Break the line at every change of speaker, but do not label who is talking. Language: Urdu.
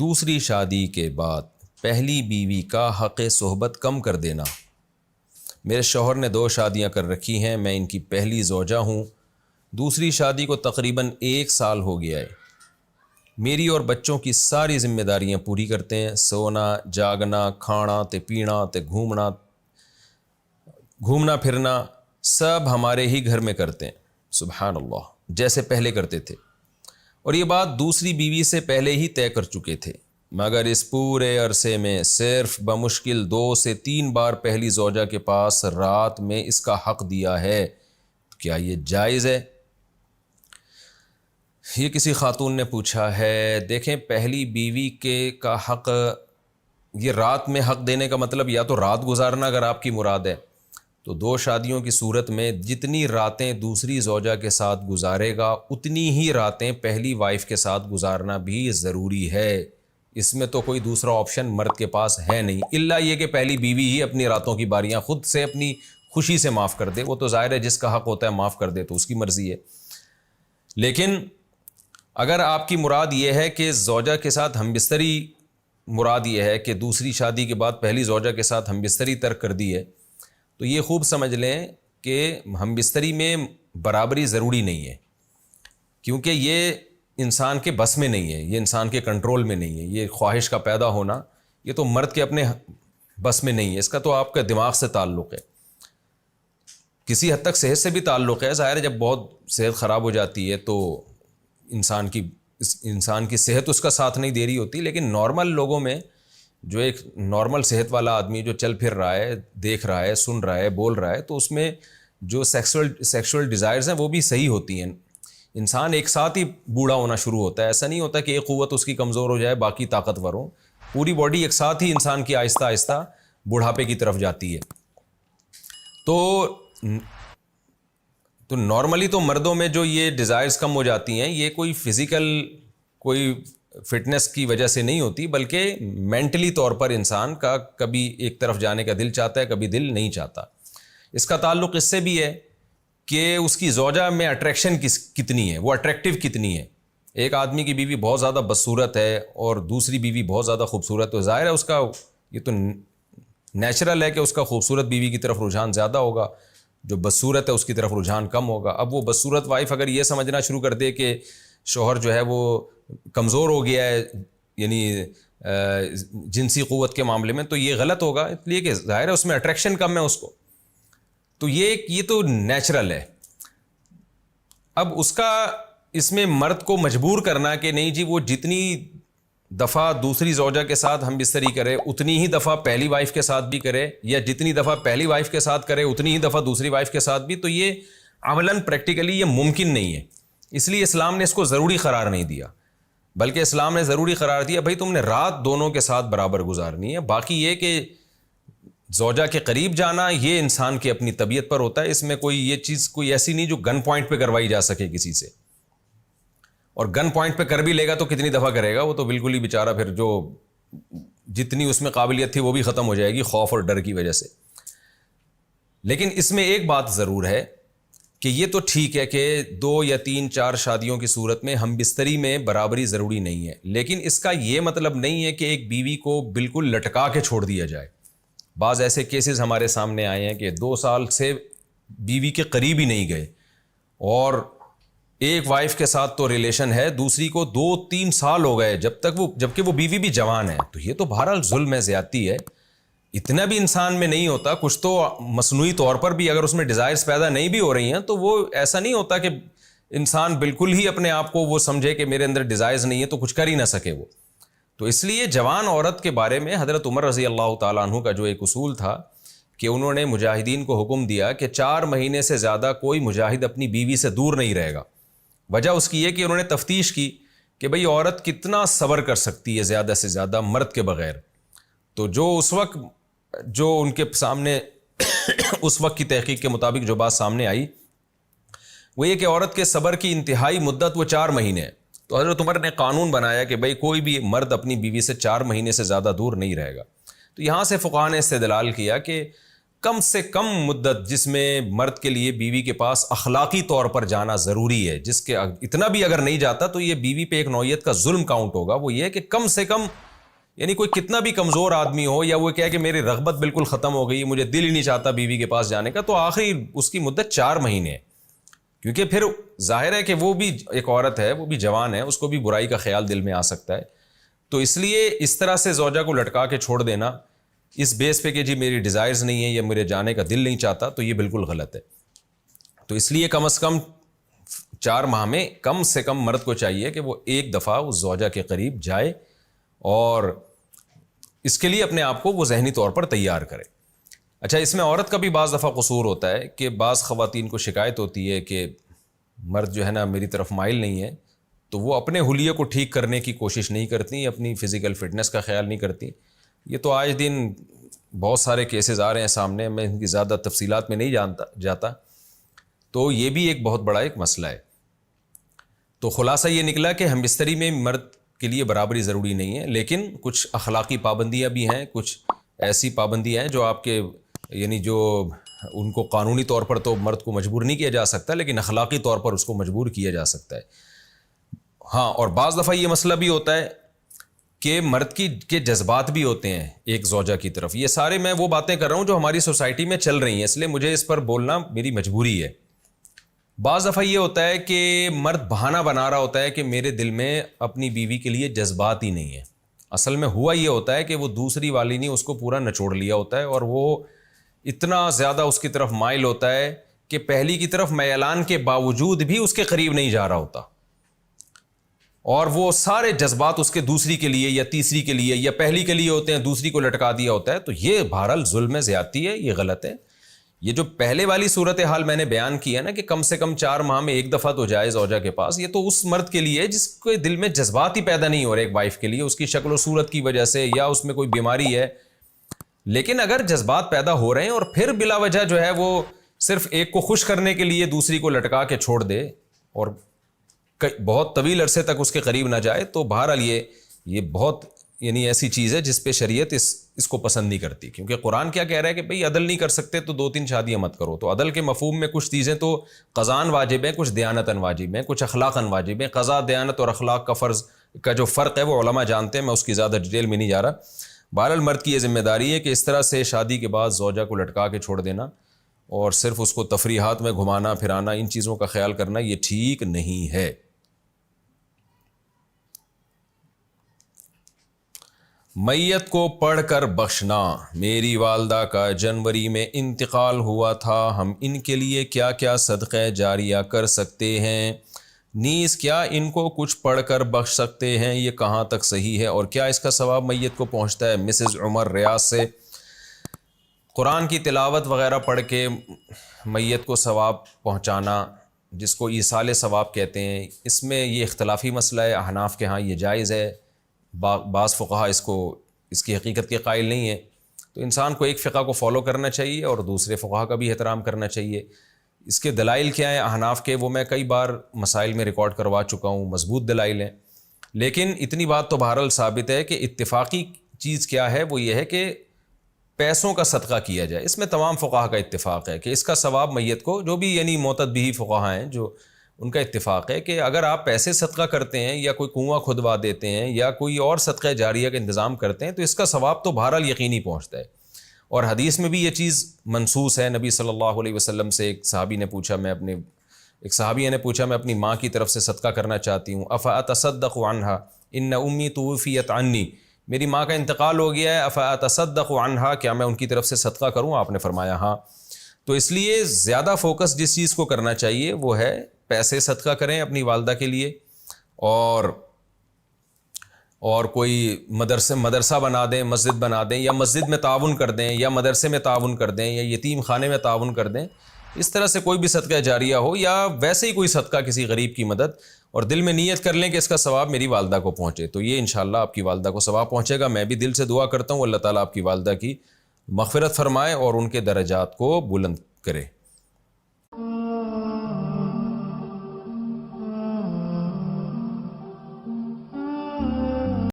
دوسری شادی کے بعد پہلی بیوی کا حق صحبت کم کر دینا۔ میرے شوہر نے 2 شادیاں کر رکھی ہیں، میں ان کی پہلی زوجہ ہوں۔ دوسری شادی کو تقریباً 1 سال ہو گیا ہے۔ میری اور بچوں کی ساری ذمہ داریاں پوری کرتے ہیں، سونا، جاگنا، کھانا تے پینا تے گھومنا پھرنا سب ہمارے ہی گھر میں کرتے ہیں، سبحان اللہ، جیسے پہلے کرتے تھے۔ اور یہ بات دوسری بیوی سے پہلے ہی طے کر چکے تھے، مگر اس پورے عرصے میں صرف بمشکل 2 سے 3 بار پہلی زوجہ کے پاس رات میں اس کا حق دیا ہے۔ کیا یہ جائز ہے؟ یہ کسی خاتون نے پوچھا ہے۔ دیکھیں، پہلی بیوی کا حق، یہ رات میں حق دینے کا مطلب یا تو رات گزارنا اگر آپ کی مراد ہے تو 2 شادیوں کی صورت میں جتنی راتیں دوسری زوجہ کے ساتھ گزارے گا اتنی ہی راتیں پہلی وائف کے ساتھ گزارنا بھی ضروری ہے۔ اس میں تو کوئی دوسرا آپشن مرد کے پاس ہے نہیں، الا یہ کہ پہلی بیوی ہی اپنی راتوں کی باریاں خود سے اپنی خوشی سے معاف کر دے، وہ تو ظاہر ہے جس کا حق ہوتا ہے معاف کر دے تو اس کی مرضی ہے۔ لیکن اگر آپ کی مراد یہ ہے کہ زوجہ کے ساتھ ہم بستری، مراد یہ ہے کہ دوسری شادی کے بعد پہلی زوجہ کے ساتھ ہم بستری ترک کر دی ہے، تو یہ خوب سمجھ لیں کہ ہم بستری میں برابری ضروری نہیں ہے، کیونکہ یہ انسان کے بس میں نہیں ہے، یہ انسان کے کنٹرول میں نہیں ہے۔ یہ خواہش کا پیدا ہونا یہ تو مرد کے اپنے بس میں نہیں ہے، اس کا تو آپ کا دماغ سے تعلق ہے، کسی حد تک صحت سے بھی تعلق ہے۔ ظاہر ہے جب بہت صحت خراب ہو جاتی ہے تو انسان کی صحت اس کا ساتھ نہیں دے رہی ہوتی، لیکن نارمل لوگوں میں جو ایک نارمل صحت والا آدمی جو چل پھر رہا ہے، دیکھ رہا ہے، سن رہا ہے، بول رہا ہے، تو اس میں جو سیکسول ڈیزائرز ہیں وہ بھی صحیح ہوتی ہیں۔ انسان ایک ساتھ ہی بوڑھا ہونا شروع ہوتا ہے، ایسا نہیں ہوتا کہ ایک قوت اس کی کمزور ہو جائے باقی طاقتور ہوں، پوری باڈی ایک ساتھ ہی انسان کی آہستہ آہستہ بڑھاپے کی طرف جاتی ہے۔ تو نارملی تو مردوں میں جو یہ ڈیزائرز کم ہو جاتی ہیں، یہ کوئی فزیکل کوئی فٹنس کی وجہ سے نہیں ہوتی، بلکہ مینٹلی طور پر انسان کا کبھی ایک طرف جانے کا دل چاہتا ہے، کبھی دل نہیں چاہتا۔ اس کا تعلق اس سے بھی ہے کہ اس کی زوجہ میں اٹریکشن کتنی ہے، وہ اٹریکٹیو کتنی ہے۔ ایک آدمی کی بیوی بہت زیادہ بدصورت ہے اور دوسری بیوی بہت زیادہ خوبصورت، تو ظاہر ہے اس کا یہ تو نیچرل ہے کہ اس کا خوبصورت بیوی کی طرف رجحان زیادہ ہوگا، جو بدصورت ہے اس کی طرف رجحان کم ہوگا۔ اب وہ بدصورت وائف اگر یہ سمجھنا شروع کر دے کہ شوہر جو ہے وہ کمزور ہو گیا ہے، یعنی جنسی قوت کے معاملے میں، تو یہ غلط ہوگا، اس لیے کہ ظاہر ہے اس میں اٹریکشن کم ہے اس کو، تو یہ تو نیچرل ہے۔ اب اس میں مرد کو مجبور کرنا کہ نہیں جی وہ جتنی دفعہ دوسری زوجہ کے ساتھ ہم بستری کرے اتنی ہی دفعہ پہلی وائف کے ساتھ بھی کرے، یا جتنی دفعہ پہلی وائف کے ساتھ کرے اتنی ہی دفعہ دوسری وائف کے ساتھ بھی، تو یہ عملاً پریکٹیکلی یہ ممکن نہیں ہے۔ اس لیے اسلام نے اس کو ضروری قرار نہیں دیا، بلکہ اسلام نے ضروری قرار دیا بھائی تم نے رات دونوں کے ساتھ برابر گزارنی ہے۔ باقی یہ کہ زوجہ کے قریب جانا یہ انسان کی اپنی طبیعت پر ہوتا ہے، اس میں کوئی یہ چیز کوئی ایسی نہیں جو گن پوائنٹ پہ کروائی جا سکے کسی سے، اور گن پوائنٹ پہ کر بھی لے گا تو کتنی دفعہ کرے گا، وہ تو بالکل ہی بیچارہ پھر جو جتنی اس میں قابلیت تھی وہ بھی ختم ہو جائے گی خوف اور ڈر کی وجہ سے۔ لیکن اس میں ایک بات ضرور ہے کہ یہ تو ٹھیک ہے کہ 2 یا 3 4 شادیوں کی صورت میں ہم بستری میں برابری ضروری نہیں ہے، لیکن اس کا یہ مطلب نہیں ہے کہ ایک بیوی کو بالکل لٹکا کے چھوڑ دیا جائے۔ بعض ایسے کیسز ہمارے سامنے آئے ہیں کہ 2 سال سے بیوی کے قریب ہی نہیں گئے، اور ایک وائف کے ساتھ تو ریلیشن ہے، دوسری کو 2-3 سال ہو گئے جبکہ وہ بیوی بھی جوان ہے، تو یہ تو بہرحال ظلم ہے، زیادتی ہے۔ اتنا بھی انسان میں نہیں ہوتا، کچھ تو مصنوعی طور پر بھی اگر اس میں ڈیزائرز پیدا نہیں بھی ہو رہی ہیں تو وہ ایسا نہیں ہوتا کہ انسان بالکل ہی اپنے آپ کو وہ سمجھے کہ میرے اندر ڈیزائرز نہیں ہے تو کچھ کر ہی نہ سکے وہ۔ تو اس لیے جوان عورت کے بارے میں حضرت عمر رضی اللہ تعالیٰ عنہ کا جو ایک اصول تھا کہ انہوں نے مجاہدین کو حکم دیا کہ 4 مہینے سے زیادہ کوئی مجاہد اپنی بیوی سے دور نہیں رہے گا۔ وجہ اس کی یہ کہ انہوں نے تفتیش کی کہ بھئی عورت کتنا صبر کر سکتی ہے زیادہ سے زیادہ مرد کے بغیر، تو جو اس وقت جو ان کے سامنے اس وقت کی تحقیق کے مطابق جو بات سامنے آئی وہ یہ کہ عورت کے صبر کی انتہائی مدت وہ 4 مہینے ہے۔ تو حضرت عمر نے قانون بنایا کہ بھئی کوئی بھی مرد اپنی بیوی سے 4 مہینے سے زیادہ دور نہیں رہے گا۔ تو یہاں سے فقہاء نے استدلال کیا کہ کم سے کم مدت جس میں مرد کے لیے بیوی کے پاس اخلاقی طور پر جانا ضروری ہے، جس کے اتنا بھی اگر نہیں جاتا تو یہ بیوی پہ ایک نوعیت کا ظلم کاؤنٹ ہوگا، وہ یہ کہ کم سے کم یعنی کوئی کتنا بھی کمزور آدمی ہو یا وہ کہے کہ میری رغبت بالکل ختم ہو گئی، مجھے دل ہی نہیں چاہتا بیوی کے پاس جانے کا، تو آخری اس کی مدت 4 مہینے ہے، کیونکہ پھر ظاہر ہے کہ وہ بھی ایک عورت ہے، وہ بھی جوان ہے، اس کو بھی برائی کا خیال دل میں آ سکتا ہے. تو اس لیے اس طرح سے زوجہ کو لٹکا کے چھوڑ دینا اس بیس پہ کہ جی میری ڈیزائرز نہیں ہے یا میرے جانے کا دل نہیں چاہتا، تو یہ بالکل غلط ہے. تو اس لیے کم از کم 4 ماہ میں کم سے کم مرد کو چاہیے کہ وہ ایک دفعہ اس زوجہ کے قریب جائے اور اس کے لیے اپنے آپ کو وہ ذہنی طور پر تیار کرے. اچھا، اس میں عورت کا بھی بعض دفعہ قصور ہوتا ہے کہ بعض خواتین کو شکایت ہوتی ہے کہ مرد جو ہے نا میری طرف مائل نہیں ہے، تو وہ اپنے حلیے کو ٹھیک کرنے کی کوشش نہیں کرتی، اپنی فزیکل فٹنس کا خیال نہیں کرتی. یہ تو آج دن بہت سارے کیسز آ رہے ہیں سامنے، میں ان کی زیادہ تفصیلات میں نہیں جاتا. تو یہ بھی ایک بہت بڑا ایک مسئلہ ہے. تو خلاصہ یہ نکلا کہ ہم بستری میں مرد کے لیے برابری ضروری نہیں ہے، لیکن کچھ اخلاقی پابندیاں بھی ہیں، کچھ ایسی پابندیاں ہیں جو آپ کے یعنی جو ان کو قانونی طور پر تو مرد کو مجبور نہیں کیا جا سکتا، لیکن اخلاقی طور پر اس کو مجبور کیا جا سکتا ہے. ہاں، اور بعض دفعہ یہ مسئلہ بھی ہوتا ہے کہ مرد کے جذبات بھی ہوتے ہیں ایک زوجہ کی طرف. یہ سارے میں وہ باتیں کر رہا ہوں جو ہماری سوسائٹی میں چل رہی ہیں، اس لیے مجھے اس پر بولنا میری مجبوری ہے. بعض دفعہ یہ ہوتا ہے کہ مرد بہانہ بنا رہا ہوتا ہے کہ میرے دل میں اپنی بیوی کے لیے جذبات ہی نہیں ہے. اصل میں ہوا یہ ہوتا ہے کہ وہ دوسری والی نے اس کو پورا نچوڑ لیا ہوتا ہے، اور وہ اتنا زیادہ اس کی طرف مائل ہوتا ہے کہ پہلی کی طرف میلان کے باوجود بھی اس کے قریب نہیں جا رہا ہوتا، اور وہ سارے جذبات اس کے دوسری کے لیے یا تیسری کے لیے یا پہلی کے لیے ہوتے ہیں، دوسری کو لٹکا دیا ہوتا ہے. تو یہ بہرحال ظلم ہے، زیادتی ہے، یہ غلط ہے. یہ جو پہلے والی صورتحال میں نے بیان کی ہے نا کہ کم سے کم 4 ماہ میں ایک دفعہ تو جائے زوجہ کے پاس، یہ تو اس مرد کے لیے جس کے دل میں جذبات ہی پیدا نہیں ہو رہے ایک وائف کے لیے، اس کی شکل و صورت کی وجہ سے یا اس میں کوئی بیماری ہے. لیکن اگر جذبات پیدا ہو رہے ہیں اور پھر بلا وجہ جو ہے وہ صرف ایک کو خوش کرنے کے لیے دوسری کو لٹکا کے چھوڑ دے اور بہت طویل عرصے تک اس کے قریب نہ جائے، تو بہرحال یہ بہت یعنی ایسی چیز ہے جس پہ شریعت اس کو پسند نہیں کرتی. کیونکہ قرآن کیا کہہ رہا ہے کہ بھئی عدل نہیں کر سکتے تو 2-3 شادیاں مت کرو. تو عدل کے مفہوم میں کچھ چیزیں تو قضاً واجب ہیں، کچھ دیانتاً واجب ہیں، کچھ اخلاقاً واجب ہیں. قضا، دیانت اور اخلاق کا فرض کا جو فرق ہے وہ علماء جانتے ہیں، میں اس کی زیادہ ڈیٹیل میں نہیں جا رہا. بہرحال مرد کی یہ ذمہ داری ہے کہ اس طرح سے شادی کے بعد زوجہ کو لٹکا کے چھوڑ دینا اور صرف اس کو تفریحات میں گھمانا پھرانا، ان چیزوں کا خیال کرنا یہ ٹھیک نہیں ہے. میت کو پڑھ کر بخشنا. میری والدہ کا جنوری میں انتقال ہوا تھا، ہم ان کے لیے کیا کیا صدقہ جاریہ کر سکتے ہیں؟ نیز کیا ان کو کچھ پڑھ کر بخش سکتے ہیں؟ یہ کہاں تک صحیح ہے اور کیا اس کا ثواب میت کو پہنچتا ہے؟ مسز عمر ریاض سے. قرآن کی تلاوت وغیرہ پڑھ کے میت کو ثواب پہنچانا، جس کو ایصال ثواب کہتے ہیں، اس میں یہ اختلافی مسئلہ ہے. احناف کے ہاں یہ جائز ہے، بعض فقہا اس کی حقیقت کے قائل نہیں ہیں. تو انسان کو ایک فقہ کو فالو کرنا چاہیے اور دوسرے فقہا کا بھی احترام کرنا چاہیے. اس کے دلائل کیا ہیں احناف کے، وہ میں کئی بار مسائل میں ریکارڈ کروا چکا ہوں، مضبوط دلائل ہیں. لیکن اتنی بات تو بہرحال ثابت ہے کہ اتفاقی چیز کیا ہے، وہ یہ ہے کہ پیسوں کا صدقہ کیا جائے. اس میں تمام فقہا کا اتفاق ہے کہ اس کا ثواب میت کو، جو بھی یعنی معتد بھی فقہا ہیں جو ان کا اتفاق ہے کہ اگر آپ پیسے صدقہ کرتے ہیں یا کوئی کنواں کھدوا دیتے ہیں یا کوئی اور صدقہ جاریہ کا انتظام کرتے ہیں تو اس کا ثواب تو بہرحال یقینی پہنچتا ہے. اور حدیث میں بھی یہ چیز منصوص ہے. نبی صلی اللہ علیہ وسلم سے ایک صحابیہ نے پوچھا میں اپنی ماں کی طرف سے صدقہ کرنا چاہتی ہوں. افاتصدق عنہا ان امی توفیت عنی، میری ماں کا انتقال ہو گیا ہے، افاتصدق عنہا، کیا میں ان کی طرف سے صدقہ کروں؟ آپ نے فرمایا ہاں. تو اس لیے زیادہ فوکس جس چیز کو کرنا چاہیے وہ ہے پیسے صدقہ کریں اپنی والدہ کے لیے، اور کوئی مدرسہ بنا دیں، مسجد بنا دیں، یا مسجد میں تعاون کر دیں، یا مدرسے میں تعاون کر دیں، یا یتیم خانے میں تعاون کر دیں. اس طرح سے کوئی بھی صدقہ جاریہ ہو یا ویسے ہی کوئی صدقہ کسی غریب کی مدد، اور دل میں نیت کر لیں کہ اس کا ثواب میری والدہ کو پہنچے، تو یہ انشاءاللہ آپ کی والدہ کو ثواب پہنچے گا. میں بھی دل سے دعا کرتا ہوں اللہ تعالیٰ آپ کی والدہ کی مغفرت فرمائے اور ان کے درجات کو بلند کرے.